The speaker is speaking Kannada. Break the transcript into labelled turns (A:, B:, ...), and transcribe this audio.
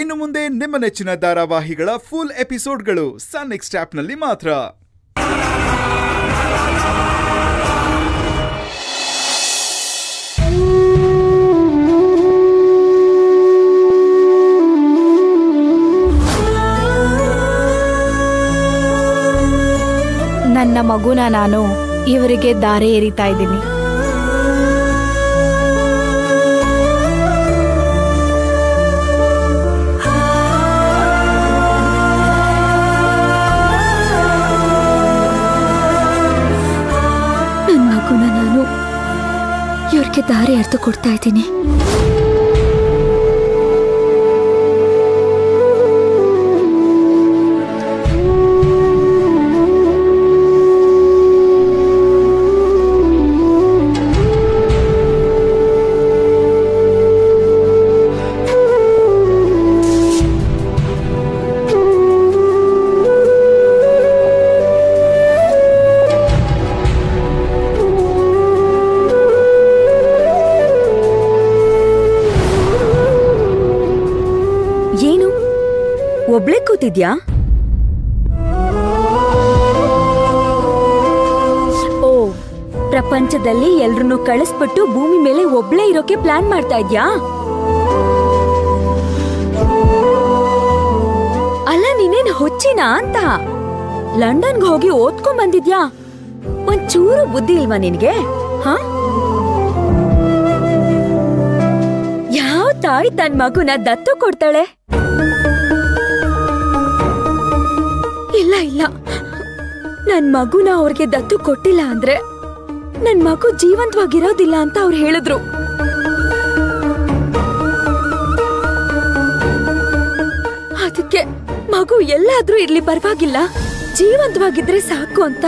A: ಇನ್ನು ಮುಂದೆ ನಿಮ್ಮ ನೆಚ್ಚಿನ ಧಾರಾವಾಹಿಗಳ ಫುಲ್ ಎಪಿಸೋಡ್ಗಳು ಸನ್ ನೆಕ್ಸ್ಟ್ ಆಪ್ನಲ್ಲಿ ಮಾತ್ರ.
B: ನನ್ನ ಮಗುನ ನಾನು ಇವರಿಗೆ ದಾರೆ ಎರಿತಾ ಇದ್ದೀನಿ.
C: ನನ್ನ ಮಗುನ ನಾನು ಇವ್ರಿಗೆ ದಾರೆ ಎರೆದು ಕೊಡ್ತಾ ಇದ್ದೀನಿ. ಏನು ಒಬ್ಳೆ ಕೂತಿದ್ಯಾ? ಓ, ಪ್ರಪಂಚದಲ್ಲಿ ಎಲ್ರನ್ನೂ ಕಳಿಸ್ಬಿಟ್ಟು ಭೂಮಿ ಮೇಲೆ ಒಬ್ಳೆ ಇರೋಕೆ ಪ್ಲಾನ್ ಮಾಡ್ತಾ ಇದ್ಯಾ? ಅಲ್ಲ, ನೀನೇನ್ ಹುಚ್ಚಿನಾ ಅಂತ ಲಂಡನ್ಗೆ ಹೋಗಿ ಓದ್ಕೊಂಡ್ ಬಂದಿದ್ಯಾ? ಒಂಚೂರು ಬುದ್ಧಿ ಇಲ್ವಾ ನಿನ್ಗೆ? ಹಾ, ಯಾವ ತಾಯಿ ತನ್ ಮಗುನ ದತ್ತು ಕೊಡ್ತಾಳೆ? ಇಲ್ಲ ಇಲ್ಲ, ನನ್ ಮಗುನ ಅವ್ರಿಗೆ ದತ್ತು ಕೊಟ್ಟಿಲ್ಲ ಅಂದ್ರೆ ನನ್ ಮಗು ಜೀವಂತವಾಗಿರೋದಿಲ್ಲ ಅಂತ ಅವ್ರು ಹೇಳಿದ್ರು. ಅದಕ್ಕೆ ಮಗು ಎಲ್ಲಾದ್ರೂ ಇರ್ಲಿ ಪರವಾಗಿಲ್ಲ, ಜೀವಂತವಾಗಿದ್ರೆ ಸಾಕು ಅಂತ